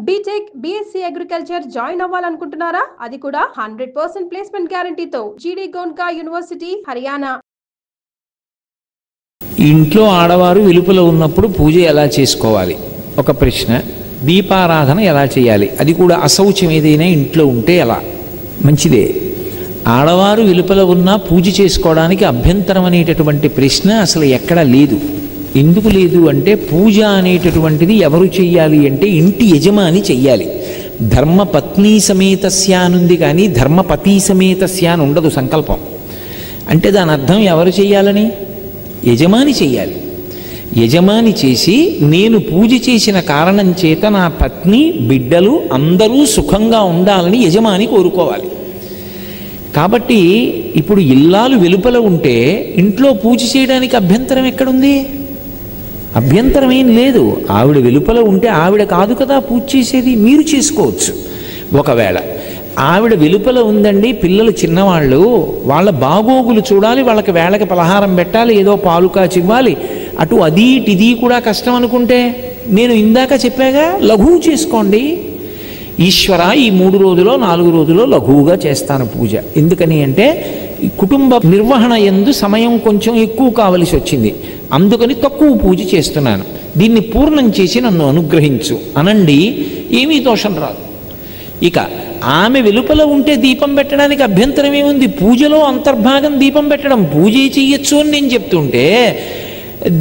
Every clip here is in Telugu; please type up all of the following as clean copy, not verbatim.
బీటెక్ బీఎస్సీ అగ్రికల్చర్ జాయిన్ అవ్వాలనుకుంటున్నారా? అది కూడా 100% ప్లేస్మెంట్ గ్యారంటీతో. జీడీ గోన్కా యూనివర్సిటీ, హర్యానా. ఇంట్లో ఆడవారు వెలుపల ఉన్నప్పుడు పూజ ఎలా చేసుకోవాలి? ఒక ప్రశ్న. దీపారాధన ఎలా చేయాలి? అది కూడా అశౌచం ఏదైనా ఇంట్లో ఉంటే ఎలా? మంచిదే. ఆడవారు వెలుపల ఉన్నా పూజ చేసుకోవడానికి అభ్యంతరం అనేటటువంటి ప్రశ్న అసలు ఎక్కడా లేదు. ఎందుకు లేదు అంటే, పూజ అనేటటువంటిది ఎవరు చెయ్యాలి అంటే ఇంటి యజమాని చెయ్యాలి. ధర్మపత్ని సమేతస్య అనుంది, కానీ ధర్మపతి సమేతస్య అని ఉండదు సంకల్పం. అంటే దాని అర్థం ఎవరు చెయ్యాలని? యజమాని చెయ్యాలి. యజమాని చేసి, నేను పూజ చేసిన కారణం చేత నా పత్ని, బిడ్డలు అందరూ సుఖంగా ఉండాలని యజమాని కోరుకోవాలి. కాబట్టి ఇప్పుడు ఇల్లాలు వెలుపల ఉంటే ఇంట్లో పూజ చేయడానికి అభ్యంతరం ఎక్కడుంది? అభ్యంతరం ఏం లేదు. ఆవిడ వెలుపల ఉంటే ఆవిడ కాదు కదా పూజ చేసేది, మీరు చేసుకోవచ్చు. ఒకవేళ ఆవిడ వెలుపల ఉందండి, పిల్లలు చిన్నవాళ్ళు, వాళ్ళ బాగోగులు చూడాలి, వాళ్ళకి వేళకి పలహారం పెట్టాలి, ఏదో పాలు కాచివ్వాలి, అటు అది ఇది కూడా కష్టం అనుకుంటే, నేను ఇందాక చెప్పాగా, లఘువు చేసుకోండి. ఈశ్వర, ఈ 3 రోజులో 4 రోజులో లఘువుగా చేస్తాను పూజ. ఎందుకని అంటే కుటుంబ నిర్వహణ యందు సమయం కొంచెం ఎక్కువ కావలసి వచ్చింది, అందుకని తక్కువ పూజ చేస్తున్నాను, దీన్ని పూర్ణం చేసి నన్ను అనుగ్రహించు అనండి. ఏమీ దోషం రాదు. ఇక ఆమె వెలుపల ఉంటే దీపం పెట్టడానికి అభ్యంతరం ఏముంది? పూజలో అంతర్భాగం దీపం పెట్టడం. పూజ చెయ్యొచ్చు అని నేను చెప్తుంటే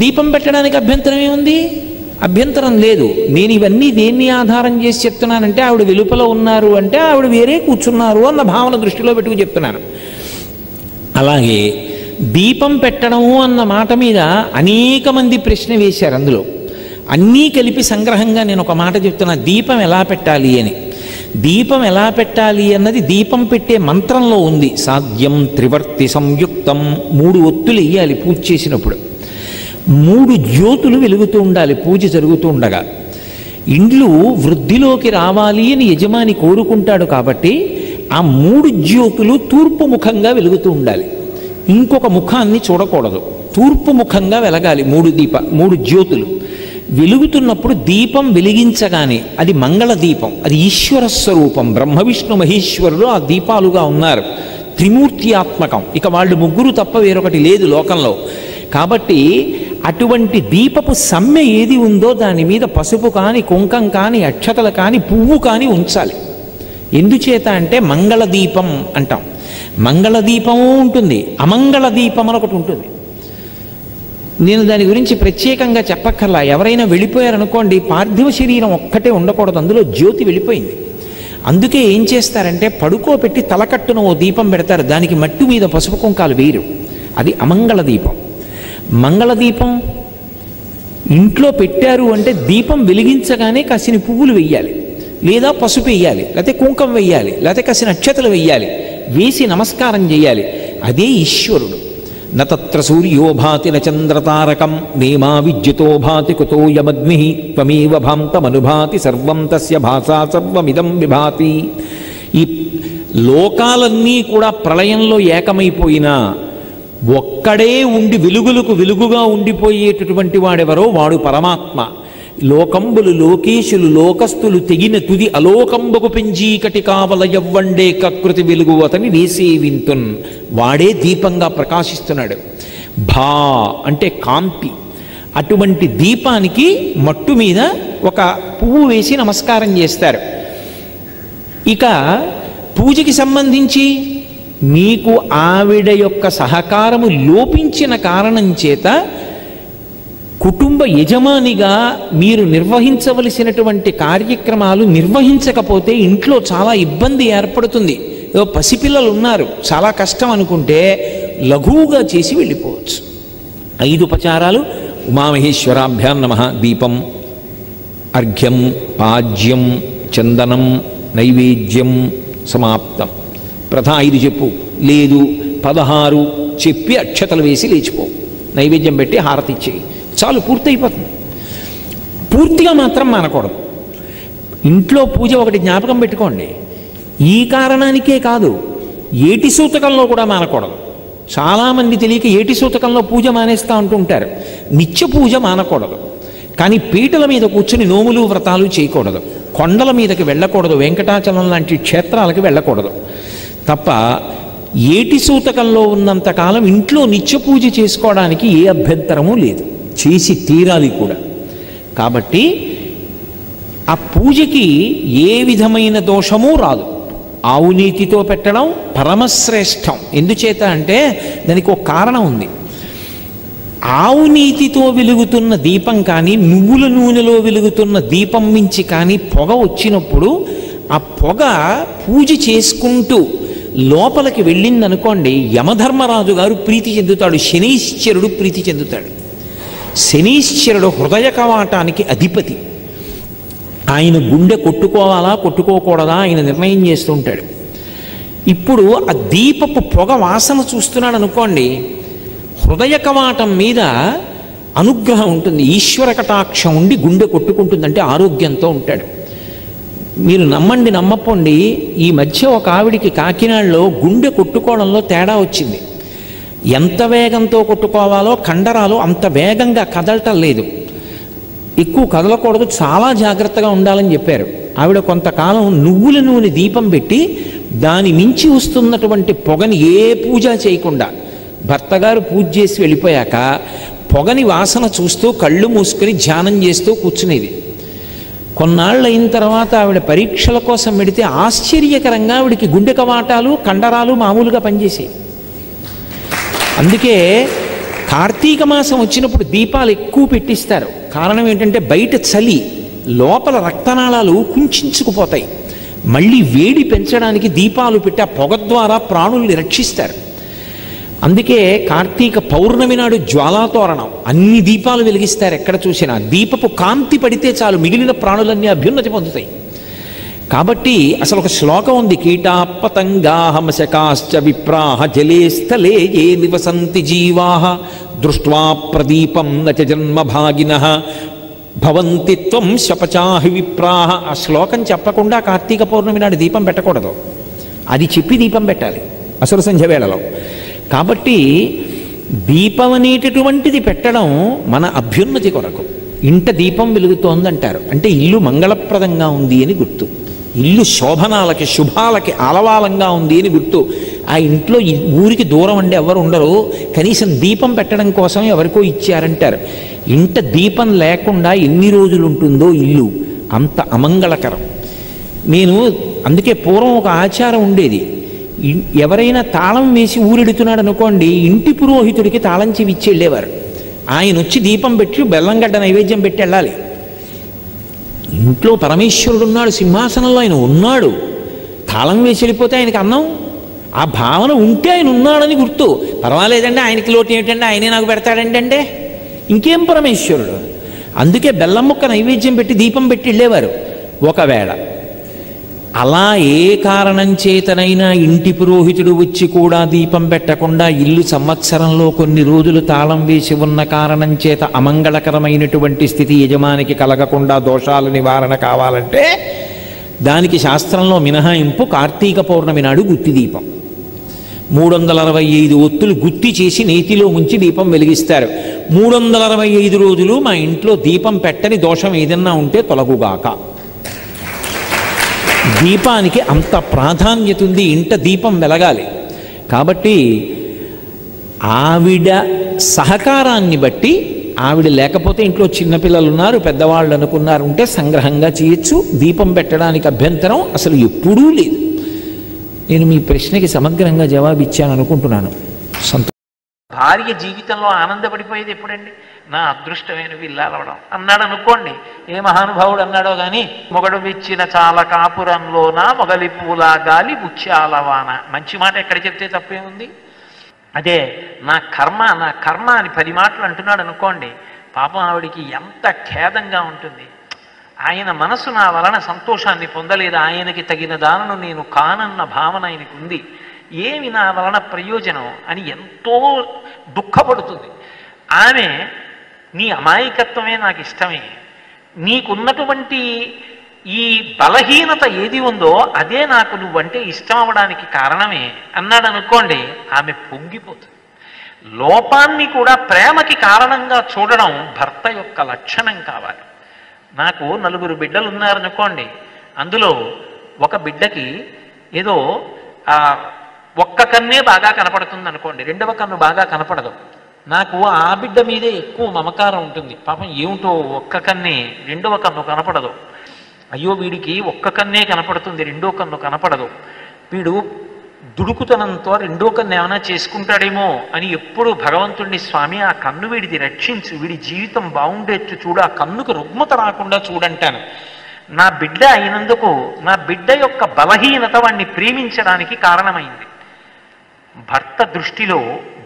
దీపం పెట్టడానికి అభ్యంతరం ఏముంది? అభ్యంతరం లేదు. నేను ఇవన్నీ దేన్ని ఆధారం చేసి చెప్తున్నానంటే, ఆవిడ వెలుపల ఉన్నారు అంటే ఆవిడ వేరే కూర్చున్నారు అన్న భావన దృష్టిలో పెట్టుకు చెప్తున్నాను. అలాగే దీపం పెట్టడము అన్న మాట మీద అనేక మంది ప్రశ్న వేశారు. అందులో అన్నీ కలిపి సంగ్రహంగా నేను ఒక మాట చెప్తున్నా, దీపం ఎలా పెట్టాలి అని. దీపం ఎలా పెట్టాలి అన్నది దీపం పెట్టే మంత్రంలో ఉంది. సాధ్యం త్రివర్తి సంయుక్తం. 3 ఒత్తులు వేయాలి పూజ చేసినప్పుడు. 3 జ్యోతులు వెలుగుతూ ఉండాలి పూజ జరుగుతూ ఉండగా. ఇండ్లు వృద్ధిలోకి రావాలి అని యజమాని కోరుకుంటాడు కాబట్టి ఆ 3 జ్యోతులు తూర్పు ముఖంగా వెలుగుతూ ఉండాలి. ఇంకొక ముఖాన్ని చూడకూడదు, తూర్పు ముఖంగా వెలగాలి. 3 జ్యోతులు వెలుగుతున్నప్పుడు దీపం వెలిగించగానే అది మంగళ దీపం, అది ఈశ్వర స్వరూపం. బ్రహ్మ విష్ణు మహేశ్వరులు ఆ దీపాలుగా ఉన్నారు, త్రిమూర్త్యాత్మకం. ఇక వాళ్ళు 3 తప్ప వేరొకటి లేదు లోకంలో. కాబట్టి అటువంటి దీపపు సమ్మె ఏది ఉందో దాని మీద పసుపు కానీ, కుంకం కానీ, అక్షతలు కానీ, పువ్వు కానీ ఉంచాలి. ఎందుచేత అంటే మంగళ దీపం అంటాం. మంగళ దీపము ఉంటుంది, అమంగళ దీపం అని ఒకటి ఉంటుంది. నేను దాని గురించి ప్రత్యేకంగా చెప్పక్కర్లా. ఎవరైనా వెళ్ళిపోయారనుకోండి, పార్థివ శరీరం ఒక్కటే ఉండకూడదు, అందులో జ్యోతి వెళ్ళిపోయింది. అందుకే ఏం చేస్తారంటే, పడుకోబెట్టి తలకట్టున ఓ దీపం పెడతారు, దానికి మట్టి మీద పసుపు కుంకాలు వేయరు. అది అమంగళ దీపం. మంగళదీపం ఇంట్లో పెట్టారు అంటే దీపం వెలిగించగానే కాసిన పువ్వులు వెయ్యాలి, లేదా పసుపు వెయ్యాలి, లేకపోతే కుంకం వెయ్యాలి, లేకపోతే కాసిన అక్షతలు వెయ్యాలి, వేసి నమస్కారం చేయాలి. అదే ఈశ్వరుడు. నత్ర సూర్యో భాతి నచంద్రతారకం నేమా విద్యుతో భాతి కుతో యమగ్ని త్వమేవ భాంతమనుభాతి సర్వం తస్య భాసా సర్వమిదం విభాతి. ఈ లోకాలన్నీ కూడా ప్రళయంలో ఏకమైపోయినా ఒక్కడే ఉండి వెలుగులకు వెలుగుగా ఉండిపోయేటటువంటి వాడెవరో వాడు పరమాత్మ. లోకంబులు లోకేశులు లోకస్తులు తెగిన తుది అలోకంబకు పెంజీకటి కావల యవ్వండే కకృతి వెలుగు అతని వేసేవింతున్. వాడే దీపంగా ప్రకాశిస్తున్నాడు. భా అంటే కాంతి. అటువంటి దీపానికి మట్టు మీద ఒక పువ్వు వేసి నమస్కారం చేస్తారు. ఇక పూజకి సంబంధించి మీకు ఆవిడ యొక్క సహకారము లోపించిన కారణం చేత కుటుంబ యజమానిగా మీరు నిర్వహించవలసినటువంటి కార్యక్రమాలు నిర్వహించకపోతే ఇంట్లో చాలా ఇబ్బంది ఏర్పడుతుంది. ఏదో పసిపిల్లలు ఉన్నారు, చాలా కష్టం అనుకుంటే లఘువుగా చేసి వెళ్ళిపోవచ్చు. 5 ఉపచారాలు. ఉమామహేశ్వరాభ్యాం నమః. దీపం, అర్ఘ్యం, పాజ్యం, చందనం, నైవేద్యం, సమాప్తం. ప్రథా 5 చెప్పు, లేదు 16 చెప్పి అక్షతలు వేసి లేచిపో, నైవేద్యం పెట్టి హారతి ఇచ్చేయి, చాలు, పూర్తయిపోతుంది. పూర్తిగా మాత్రం మానకూడదు. ఇంట్లో పూజ ఒకటి జ్ఞాపకం పెట్టుకోండి, ఈ కారణానికే కాదు, ఏటి సూతకంలో కూడా మానకూడదు. చాలామంది తెలియక ఏటి సూతకంలో పూజ మానేస్తూ ఉంటుంటారు. నిత్య పూజ మానకూడదు, కానీ పీటల మీద కూర్చుని నోములు వ్రతాలు చేయకూడదు. కొండల మీదకి వెళ్ళకూడదు, వెంకటాచలం లాంటి క్షేత్రాలకి వెళ్ళకూడదు. తప్ప ఏటి సూతకంలో ఉన్నంతకాలం ఇంట్లో నిత్య పూజ చేసుకోవడానికి ఏ అభ్యంతరమూ లేదు, చేసి తీరాలి కూడా. కాబట్టి ఆ పూజకి ఏ విధమైన దోషమూ రాదు. ఆవు నీతితో పెట్టడం పరమశ్రేష్టం. ఎందుచేత అంటే దానికి ఒక కారణం ఉంది. ఆవు నీతితో వెలుగుతున్న దీపం కానీ, నువ్వుల నూనెలో వెలుగుతున్న దీపం మించి కానీ పొగ వచ్చినప్పుడు ఆ పొగ పూజ చేసుకుంటూ లోపలికి వెళ్ళిందనుకోండి, యమధర్మరాజు గారు ప్రీతి చెందుతాడు, శనీశ్వరుడు ప్రీతి చెందుతాడు. శనీశ్వరుడు హృదయ కవాటానికి అధిపతి. ఆయన గుండె కొట్టుకోవాలా కొట్టుకోకూడదా ఆయన నిర్ణయం చేస్తూ ఉంటాడు. ఇప్పుడు ఆ దీపపు పొగ వాసన చూస్తున్నాడు అనుకోండి, హృదయ కవాటం మీద అనుగ్రహం ఉంటుంది, ఈశ్వర కటాక్షం ఉండి గుండె కొట్టుకుంటుందంటే ఆరోగ్యంతో ఉంటాడు. మీరు నమ్మండి నమ్మపోండి, ఈ మధ్య ఒక ఆవిడికి కాకినాడలో గుండె కొట్టుకోవడంలో తేడా వచ్చింది. ఎంత వేగంతో కొట్టుకోవాలో కండరాలు అంత వేగంగా కదలటం లేదు, ఎక్కువ కదలకూడదు, చాలా జాగ్రత్తగా ఉండాలని చెప్పారు. ఆవిడ కొంతకాలం నువ్వుల నూనె దీపం పెట్టి దాని మించి వస్తున్నటువంటి పొగని ఏ పూజ చేయకుండా, భర్తగారు పూజ చేసి వెళ్ళిపోయాక పొగని వాసన చూస్తూ కళ్ళు మూసుకొని ధ్యానం చేస్తూ కూర్చునేది. కొన్నాళ్ళు అయిన తర్వాత ఆవిడ పరీక్షల కోసం పెడితే ఆశ్చర్యకరంగా ఆవిడికి గుండె కవాటాలు కండరాలు మామూలుగా పనిచేసాయి. అందుకే కార్తీక మాసం వచ్చినప్పుడు దీపాలు ఎక్కువ పెట్టిస్తారు. కారణం ఏంటంటే బయట చలి, లోపల రక్తనాళాలు కుంచుకుపోతాయి. మళ్ళీ వేడి పెంచడానికి దీపాలు పెట్టి ఆ పొగ ద్వారా ప్రాణుల్ని రక్షిస్తారు. అందుకే కార్తీక పౌర్ణమి నాడు జ్వాలాతోరణం, అన్ని దీపాలు వెలిగిస్తారు. ఎక్కడ చూసినా దీపపు కాంతి పడితే చాలు మిగిలిన ప్రాణులన్నీ అభ్యున్నతి పొందుతాయి. కాబట్టి అసలు ఒక శ్లోకం ఉంది, కీటా పతంగాః మశకాశ్చ విప్రాః జలే స్థలే ఏ నివసంతి జీవాః దృష్ట్వా ప్రదీపం న చ జన్మభాగినః భవంతి త్వం శపచాహి విప్రాః. ఆ శ్లోకం చెప్పకుండా కార్తీక పౌర్ణమి నాడు దీపం పెట్టకూడదు, అది చెప్పి దీపం పెట్టాలి అసుర సంధ్య వేళలో. కాబట్టి దీపం అనేటటువంటిది పెట్టడం మన అభ్యున్నతి కొరకు. ఇంట దీపం వెలుగుతోందంటారు అంటే ఇల్లు మంగళప్రదంగా ఉంది అని గుర్తు, ఇల్లు శోభనాలకి శుభాలకి ఆలవాలంగా ఉంది అని గుర్తు. ఆ ఇంట్లో ఊరికి దూరం అంటే ఎవరు ఉండరు, కనీసం దీపం పెట్టడం కోసం ఎవరికో ఇచ్చారంటారు. ఇంట దీపం లేకుండా ఎన్ని రోజులు ఉంటుందో ఇల్లు అంత అమంగళకరం. నేను అందుకే పూర్వం ఒక ఆచారం ఉండేది, ఎవరైనా తాళం వేసి ఊరెడుతున్నాడు అనుకోండి, ఇంటి పురోహితుడికి తాళం చెవి ఇచ్చి వెళ్ళేవారు. ఆయన వచ్చి దీపం పెట్టి బెల్లంగడ్డ నైవేద్యం పెట్టి వెళ్ళాలి. ఇంట్లో పరమేశ్వరుడు ఉన్నాడు, సింహాసనంలో ఆయన ఉన్నాడు, తాళం వేసి వెళ్ళిపోతే ఆయనకి అన్నం. ఆ భావన ఉంటే ఆయన ఉన్నాడని గుర్తు. పర్వాలేదండి ఆయనకి లోటు ఏమిటంటే ఆయనే నాకు పెడతాడండి అంటే ఇంకేం పరమేశ్వరుడు. అందుకే బెల్లం ముక్క నైవేద్యం పెట్టి దీపం పెట్టి వెళ్ళేవారు. ఒకవేళ అలా ఏ కారణం చేతనైనా ఇంటి పురోహితుడు వచ్చి కూడా దీపం పెట్టకుండా ఇల్లు సంవత్సరంలో కొన్ని రోజులు తాళం వేసి ఉన్న కారణం చేత అమంగళకరమైనటువంటి స్థితి యజమానికి కలగకుండా దోషాల నివారణ కావాలంటే దానికి శాస్త్రంలో మినహాయింపు కార్తీక పౌర్ణమి నాడు గుత్తి దీపం. 365 ఒత్తులు గుత్తి చేసి నేతిలో ముంచి దీపం వెలిగిస్తారు. 365 రోజులు మా ఇంట్లో దీపం పెట్టని దోషం ఏదన్నా ఉంటే తొలగుగాక. దీపానికి అంత ప్రాధాన్యత ఉంది, ఇంట దీపం వెలగాలి. కాబట్టి ఆవిడ సహకారాన్ని బట్టి, ఆవిడ లేకపోతే ఇంట్లో చిన్నపిల్లలు ఉన్నారు పెద్దవాళ్ళు అనుకున్నారు ఉంటే సంగ్రహంగా చేయొచ్చు, దీపం పెట్టడానికి అభ్యంతరం అసలు ఎప్పుడూ లేదు. నేను మీ ప్రశ్నకి సమగ్రంగా జవాబు ఇచ్చాను అనుకుంటున్నాను. భార్య జీవితంలో ఆనందపడిపోయేది ఎప్పుడండి? నా అదృష్టమైన విల్లాలవడం అన్నాడు అనుకోండి, ఏ మహానుభావుడు అన్నాడో కానీ, మొగడు విచ్చిన చాలా కాపురంలోన మొగలి పూల గాలి బుచ్చాలవాన. మంచి మాట ఎక్కడ చెప్తే తప్పేముంది? అదే నా కర్మ అని 10 మాటలు అంటున్నాడు అనుకోండి, పాపం ఆవిడికి ఎంత ఖేదంగా ఉంటుంది. ఆయన మనసు నా వలన సంతోషాన్ని పొందలేదు, ఆయనకి తగిన దానను నేను కానన్న భావన ఆయనకు ఉంది, ఏమి నా వలన ప్రయోజనం అని ఎంతో దుఃఖపడుతుంది. ఆమె నీ అమాయకత్వమే నాకు ఇష్టమే, నీకున్నటువంటి ఈ బలహీనత ఏది ఉందో అదే నాకు నువ్వంటే ఇష్టం అవ్వడానికి కారణమే అన్నాడు అనుకోండి, ఆమె పొంగిపోతుంది. లోపాన్ని కూడా ప్రేమకి కారణంగా చూడడం భర్త యొక్క లక్షణం కావాలి. నాకు 4 బిడ్డలు ఉన్నారనుకోండి, అందులో ఒక బిడ్డకి ఏదో ఒక్క కన్నే బాగా కనపడుతుంది అనుకోండి, రెండవ కన్ను బాగా కనపడదు. నాకు ఆ బిడ్డ మీదే ఎక్కువ మమకారం ఉంటుంది. పాపం ఏమిటో ఒక్క కన్నే, రెండవ కన్ను కనపడదు. అయ్యో వీడికి ఒక్క కన్నే కనపడుతుంది, రెండో కన్ను కనపడదు, వీడు దుడుకుతనంతో రెండో కన్ను ఏమైనా చేసుకుంటాడేమో అని ఎప్పుడు భగవంతుడిని, స్వామి ఆ కన్ను వీడిది రక్షించు, వీడి జీవితం బాగుండేట్టు చూడు, ఆ కన్నుకు రుగ్మత రాకుండా చూడంటాను. నా బిడ్డ అయినందుకు నా బిడ్డ యొక్క బలహీనత వాణ్ణి ప్రేమించడానికి కారణమైంది. భర్త దృష్టిలో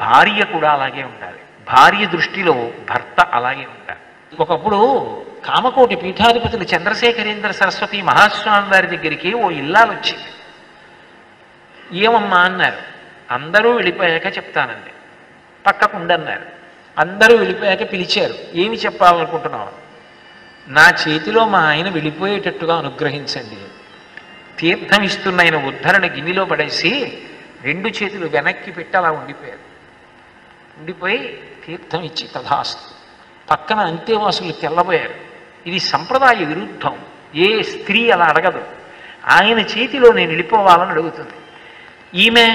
భార్య కూడా అలాగే ఉండాలి, భార్య దృష్టిలో భర్త అలాగే ఉండాలి. ఒకప్పుడు కామకోటి పీఠాధిపతులు చంద్రశేఖరేంద్ర సరస్వతి మహాస్వామి వారి దగ్గరికి ఓ ఇల్లాలు వచ్చింది. ఏమమ్మా అన్నారు. అందరూ వెళ్ళిపోయాక చెప్తానండి. పక్కకు ఉండన్నారు. అందరూ వెళ్ళిపోయాక పిలిచారు. ఏమి చెప్పాలనుకుంటున్నావు? నా చేతిలో మా ఆయన వెళ్ళిపోయేటట్టుగా అనుగ్రహించండి. తీర్థం ఇస్తున్న ఆయన ఉద్ధరణ గిన్నెలో పడేసి 2 చేతులు వెనక్కి పెట్టి అలా ఉండిపోయారు. ఉండిపోయి తీర్థం ఇచ్చి తథాస్తు. పక్కన అంతేవాసులు తెల్లబోయారు. ఇది సంప్రదాయ విరుద్ధం. ఏ స్త్రీ అలా అడగదు. ఆయన చేతిలో నేను వెళ్ళిపోవాలని అడుగుతుంది. ఈమె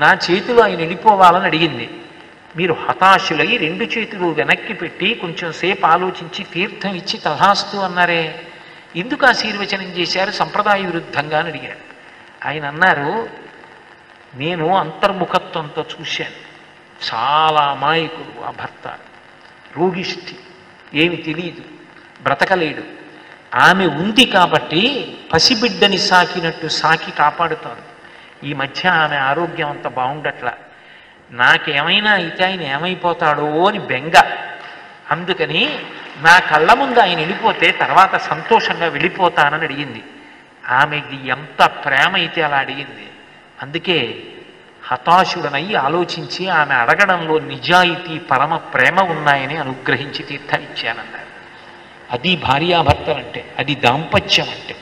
నా చేతిలో ఆయన వెళ్ళిపోవాలని అడిగింది. మీరు హతాశులై 2 చేతులు వెనక్కి పెట్టి కొంచెం సేపు ఆలోచించి తీర్థం ఇచ్చి తథాస్తు అన్నారే, ఎందుకు ఆశీర్వచనం చేశారు సంప్రదాయ విరుద్ధంగా అని అడిగారు. ఆయన అన్నారు, నేను అంతర్ముఖత్వంతో చూశాను. చాలా అమాయకుడు ఆ భర్త, రోగిష్టి, ఏమి తెలియదు, బ్రతకలేడు. ఆమె ఉంది కాబట్టి పసిబిడ్డని సాకినట్టు సాకి కాపాడుతోంది. ఈ మధ్య ఆమె ఆరోగ్యం అంత బాగుండట్లా, నాకేమైనా అయితే ఆయన ఏమైపోతాడో అని బెంగ. అందుకని నా కళ్ళ ముందు ఆయన వెళ్ళిపోతే తర్వాత సంతోషంగా వెళ్ళిపోతానని అడిగింది. ఆమెకి ఎంత ప్రేమ అయితే అలా అడిగింది. అందుకే హతాశుడనై ఆలోచించి ఆమె అడగడంలో నిజాయితీ, పరమ ప్రేమ ఉన్నాయని అనుగ్రహించి తీర్థం ఇచ్చానన్నారు. అది భార్యాభర్తలంటే, అది దాంపత్యం అంటే.